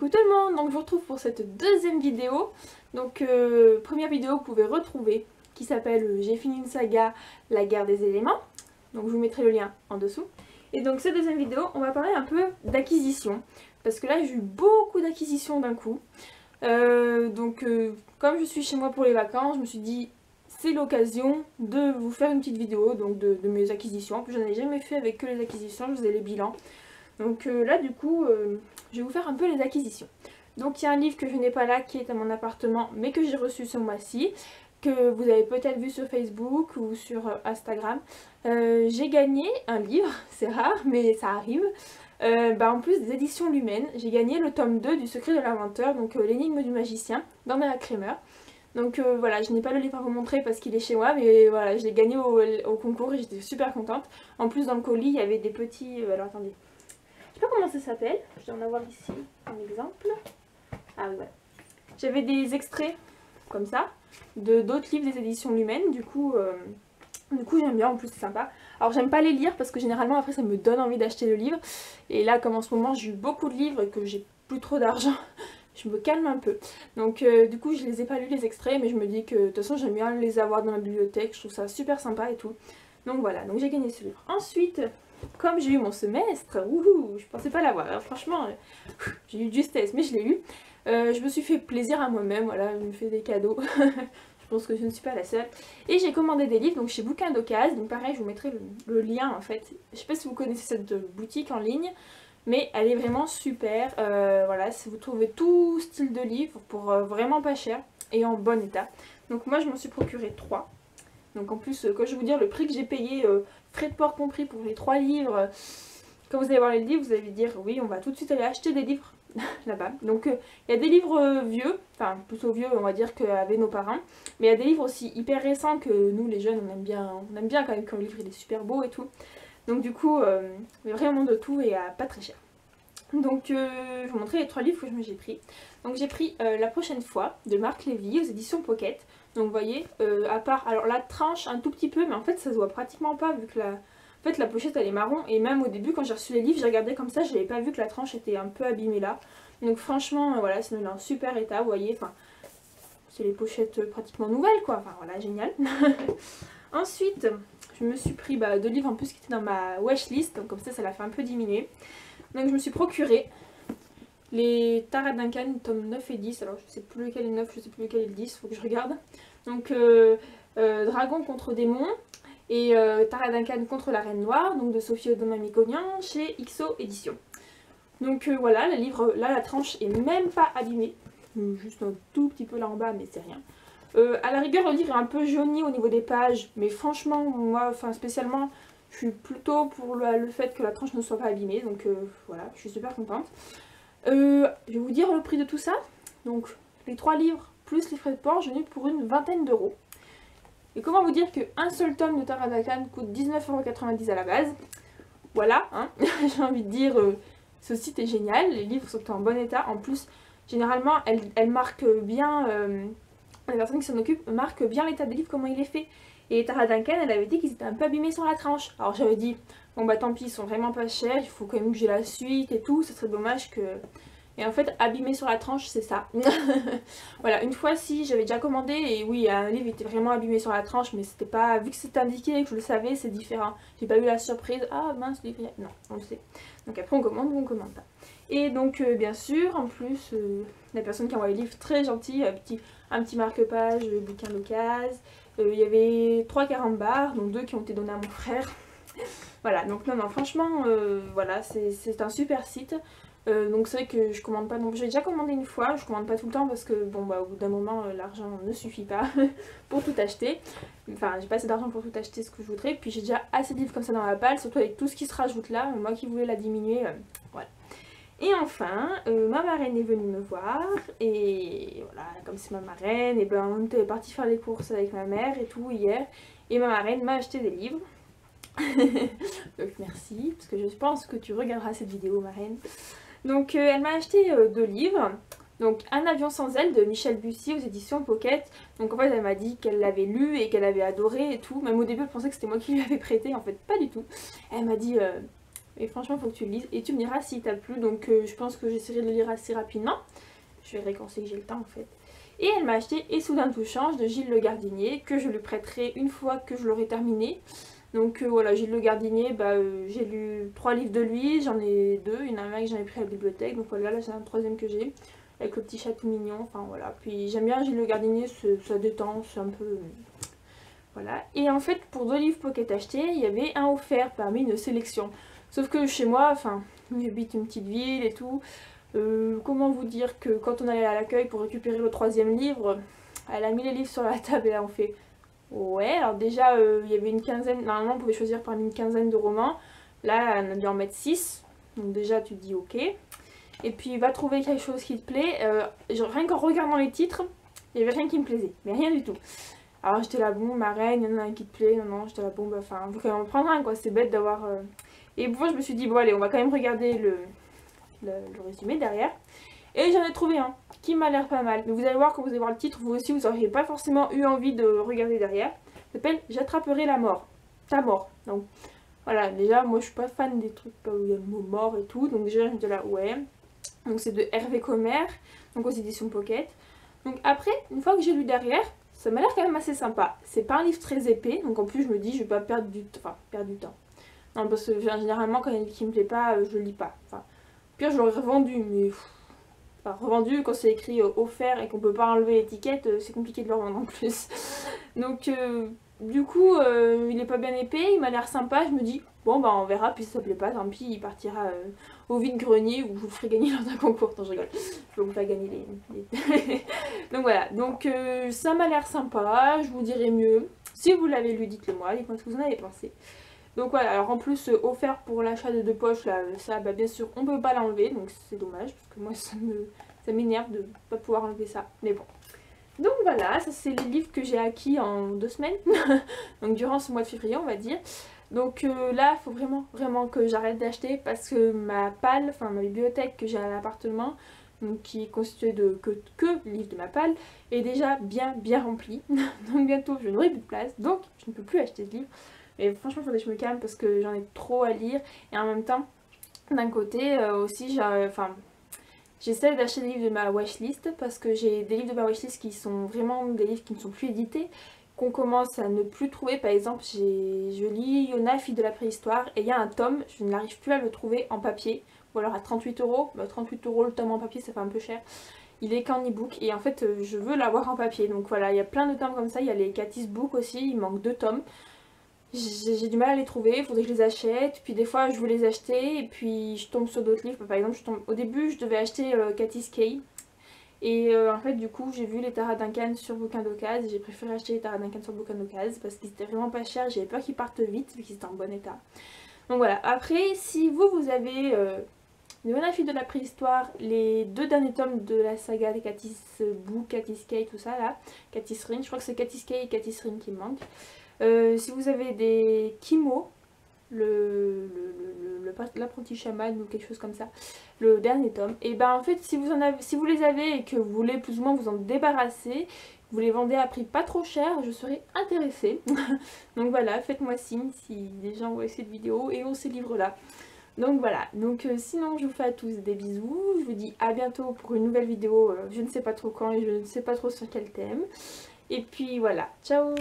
Coucou tout le monde, donc je vous retrouve pour cette deuxième vidéo. Donc première vidéo que vous pouvez retrouver qui s'appelle J'ai fini une saga, la guerre des éléments. Donc je vous mettrai le lien en dessous. Et donc cette deuxième vidéo, on va parler un peu d'acquisition. Parce que là j'ai eu beaucoup d'acquisitions d'un coup. Comme je suis chez moi pour les vacances, je me suis dit c'est l'occasion de vous faire une petite vidéo donc de mes acquisitions. En plus j'en ai jamais fait avec que les acquisitions, je faisais les bilans. Donc là du coup je vais vous faire un peu les acquisitions. Donc il y a un livre que je n'ai pas là qui est à mon appartement mais que j'ai reçu ce mois-ci, que vous avez peut-être vu sur Facebook ou sur Instagram. J'ai gagné un livre, c'est rare mais ça arrive. En plus des éditions Lumen, j'ai gagné le tome 2 du Secret de l'inventeur, donc l'énigme du magicien, d'Andrea Cremer. Donc voilà, je n'ai pas le livre à vous montrer parce qu'il est chez moi, mais voilà, je l'ai gagné au concours et j'étais super contente. En plus dans le colis, il y avait des petits... alors attendez, je sais pas comment ça s'appelle, je dois en avoir ici un exemple. Ah oui, voilà. J'avais des extraits comme ça, d'autres livres des éditions Lumen, du coup j'aime bien, en plus c'est sympa. Alors j'aime pas les lire parce que généralement après ça me donne envie d'acheter le livre. Et là comme en ce moment j'ai eu beaucoup de livres et que j'ai plus trop d'argent, je me calme un peu. Donc du coup je les ai pas lus les extraits, mais je me dis que de toute façon j'aime bien les avoir dans ma bibliothèque, je trouve ça super sympa et tout. Donc voilà, donc j'ai gagné ce livre. Ensuite, comme j'ai eu mon semestre, je pensais pas l'avoir, alors franchement j'ai eu de justesse mais je l'ai eu. Je me suis fait plaisir à moi-même, voilà, je me fais des cadeaux. Je pense que je ne suis pas la seule. Et j'ai commandé des livres donc chez Bouquin d'Occasion. Donc pareil, je vous mettrai le lien en fait. Je sais pas si vous connaissez cette boutique en ligne, mais elle est vraiment super. Voilà, si vous trouvez tout style de livres pour vraiment pas cher et en bon état. Donc moi je m'en suis procuré 3. Donc en plus, quand je vais vous dire le prix que j'ai payé, frais de port compris pour les 3 livres, quand vous allez voir les livres, vous allez dire oui, on va tout de suite aller acheter des livres là-bas. Donc il y a des livres vieux, enfin plutôt vieux on va dire qu'avaient nos parents, mais il y a des livres aussi hyper récents que nous les jeunes on aime bien quand même, quand le livre il est super beau et tout. Donc du coup il y a vraiment de tout et pas très cher. Donc je vais vous montrer les 3 livres que j'ai pris. Donc j'ai pris La prochaine fois de Marc Lévy aux éditions Pocket. Donc vous voyez, à part, alors la tranche un tout petit peu, mais en fait ça se voit pratiquement pas vu que la pochette elle est marron. Et même au début quand j'ai reçu les livres, j'ai regardé comme ça, je n'avais pas vu que la tranche était un peu abîmée là. Donc franchement voilà, c'est dans un super état, vous voyez, enfin c'est les pochettes pratiquement nouvelles quoi, enfin voilà, génial. Ensuite je me suis pris 2 livres en plus qui étaient dans ma wishlist, donc comme ça l'a fait un peu diminuer. Donc je me suis procuré les Tara Duncan tome 9 et 10, alors je sais plus lequel est 9, je sais plus lequel est le 10, faut que je regarde. Donc Dragon contre démon et Tara Duncan contre la Reine Noire, donc de Sophie Odomamiconian chez XO Éditions. Donc voilà, le livre, là la tranche est même pas abîmée, juste un tout petit peu là en bas mais c'est rien. À la rigueur le livre est un peu jauni au niveau des pages, mais franchement moi, spécialement, je suis plutôt pour le fait que la tranche ne soit pas abîmée, donc voilà, je suis super contente. Je vais vous dire le prix de tout ça. Donc les 3 livres plus les frais de port, j'en ai eu pour une vingtaine d'euros. Et comment vous dire qu'un seul tome de Tara Duncan coûte 19,90 € à la base. Voilà, hein. J'ai envie de dire, ce site est génial, les livres sont en bon état. En plus, généralement, elle marque bien, la personne qui s'en occupe marque bien l'état des livres, comment il est fait. Et Tara Duncan, elle avait dit qu'ils étaient un peu abîmés sur la tranche. Alors j'avais dit, bon bah tant pis, ils sont vraiment pas chers, il faut quand même que j'ai la suite et tout, ça serait dommage que... Et en fait, abîmé sur la tranche, c'est ça. Voilà, une fois si, j'avais déjà commandé et oui, un livre était vraiment abîmé sur la tranche, mais c'était pas... Vu que c'était indiqué et que je le savais, c'est différent. J'ai pas eu la surprise, ah mince, le livre... Non, on le sait. Donc après on commande ou on commande pas. Et donc bien sûr, en plus, la personne qui envoie le livre, très gentille, un petit marque-page, Bouquin d'Occasion. Il y avait 3 carambars, donc 2 qui ont été donnés à mon frère. Voilà, donc non, franchement, voilà, c'est un super site. Donc c'est vrai que je commande pas, donc j'ai déjà commandé une fois, je commande pas tout le temps parce que bon au bout d'un moment l'argent ne suffit pas pour tout acheter. Enfin j'ai pas assez d'argent pour tout acheter ce que je voudrais, puis j'ai déjà assez de livres comme ça dans la palle, surtout avec tout ce qui se rajoute là, moi qui voulais la diminuer, voilà. Et enfin, ma marraine est venue me voir, et voilà, comme c'est ma marraine, et on était parti faire les courses avec ma mère et tout hier, et ma marraine m'a acheté des livres. Donc merci, parce que je pense que tu regarderas cette vidéo marraine. Donc elle m'a acheté 2 livres, donc Un avion sans aile de Michel Bussy aux éditions Pocket. Donc en fait elle m'a dit qu'elle l'avait lu et qu'elle avait adoré et tout, même au début elle pensait que c'était moi qui lui avais prêté, en fait pas du tout. Elle m'a dit Et franchement, il faut que tu le lises. Et tu me diras si t'as plu. Donc je pense que j'essaierai de le lire assez rapidement. Je verrai quand c'est que j'ai le temps en fait. Et elle m'a acheté Et soudain tout change de Gilles Le Gardinier, que je lui prêterai une fois que je l'aurai terminé. Donc voilà, Gilles Le Gardinier, j'ai lu 3 livres de lui, j'en ai 2, il y en a un que j'en ai pris à la bibliothèque, donc voilà, là c'est un troisième que j'ai, avec le petit chat tout mignon, enfin voilà. Puis j'aime bien Gilles Le Gardinier, ça détend, c'est un peu... Voilà. Et en fait, pour 2 livres Pocket achetés, il y avait un offert parmi une sélection. Sauf que chez moi, enfin, j'habite une petite ville et tout, comment vous dire que quand on allait à l'accueil pour récupérer le 3e livre, elle a mis les livres sur la table et là on fait... Ouais, alors déjà, il y avait une quinzaine, normalement on pouvait choisir parmi une quinzaine de romans. Là, on a dû en mettre 6. Donc déjà, tu te dis ok. Et puis, va trouver quelque chose qui te plaît. Rien qu'en regardant les titres, il n'y avait rien qui me plaisait. Mais rien du tout. Alors j'étais là, bon, ma reine, il y en a un qui te plaît. Non, j'étais là, bon, bah, enfin, faut quand même en prendre un, quoi. C'est bête d'avoir... Et bon, je me suis dit, bon, allez, on va quand même regarder le résumé derrière. Et j'en ai trouvé un qui m'a l'air pas mal. Mais vous allez voir, quand vous allez voir le titre, vous aussi, vous n'auriez pas forcément eu envie de regarder derrière. Ça s'appelle J'attraperai la mort. Ta mort. Donc voilà, déjà, moi je suis pas fan des trucs où il y a le mot mort et tout. Donc déjà, j'étais là, ouais. Donc c'est de Hervé Commer, donc aux éditions Pocket. Donc après, une fois que j'ai lu derrière, ça m'a l'air quand même assez sympa. C'est pas un livre très épais, donc en plus je me dis, je vais pas perdre du temps. Non, parce que généralement, quand il y a un livre qui me plaît pas, je le lis pas. Enfin, pire, je l'aurais revendu, mais... Enfin, revendu, quand c'est écrit offert et qu'on peut pas enlever l'étiquette, c'est compliqué de le revendre en plus. Donc du coup, il est pas bien épais, il m'a l'air sympa, je me dis, bon bah on verra, puis si ça plaît pas, tant pis, il partira au vide-grenier ou je vous le ferai gagner lors d'un concours. Non, je rigole, je vais vous faire gagner les... Donc voilà, donc ça m'a l'air sympa, je vous dirai mieux. Si vous l'avez lu, dites-le moi, dites-moi ce que vous en avez pensé. Donc voilà, alors en plus offert pour l'achat de 2 poches, là, ça bah bien sûr on peut pas l'enlever, donc c'est dommage, parce que moi ça m'énerve de pas pouvoir enlever ça, mais bon. Donc voilà, ça c'est les livres que j'ai acquis en 2 semaines, donc durant ce mois de février on va dire. Donc là, il faut vraiment que j'arrête d'acheter parce que ma palle, enfin ma bibliothèque que j'ai à l'appartement, donc qui est constituée de que livres de ma palle, est déjà bien remplie. Donc bientôt je n'aurai plus de place, donc je ne peux plus acheter de livres. Mais franchement, il faudrait que je me calme parce que j'en ai trop à lire. Et en même temps, d'un côté aussi, j'essaie d'acheter des livres de ma watchlist parce que j'ai des livres de ma watchlist qui sont vraiment des livres qui ne sont plus édités, qu'on commence à ne plus trouver. Par exemple, je lis Yona, fille de la préhistoire, et il y a un tome, je n'arrive plus à le trouver en papier, ou alors à 38 €. 38 € le tome en papier, ça fait un peu cher. Il est qu'en e-book et en fait, je veux l'avoir en papier. Donc voilà, il y a plein de tomes comme ça. Il y a les Katis Book aussi, il manque 2 tomes. J'ai du mal à les trouver, il faudrait que je les achète, puis des fois je veux les acheter et puis je tombe sur d'autres livres. Par exemple, au début je devais acheter Katis Kay et en fait du coup j'ai vu les Tara Duncan sur bouquin d'occasion et j'ai préféré acheter les Tara Duncan sur bouquin d'occasion parce qu'ils étaient vraiment pas chers, j'avais peur qu'ils partent vite vu qu'ils étaient en bon état. Donc voilà, après si vous avez Yona, fille de la préhistoire, les 2 derniers tomes de la saga des Katis Book, Katis Kay, tout ça là, Katis Ring, je crois que c'est Katis Kay et Katis Ring qui me manquent. Si vous avez des Kimo, l'apprenti chaman ou quelque chose comme ça, le dernier tome, et ben en fait si vous les avez et que vous voulez plus ou moins vous en débarrasser, vous les vendez à prix pas trop cher, je serais intéressée. Donc voilà, faites-moi signe si des gens voient cette vidéo et ont ces livres là. Donc voilà, donc sinon je vous fais à tous des bisous, je vous dis à bientôt pour une nouvelle vidéo, je ne sais pas trop quand et je ne sais pas trop sur quel thème. Et puis voilà, ciao!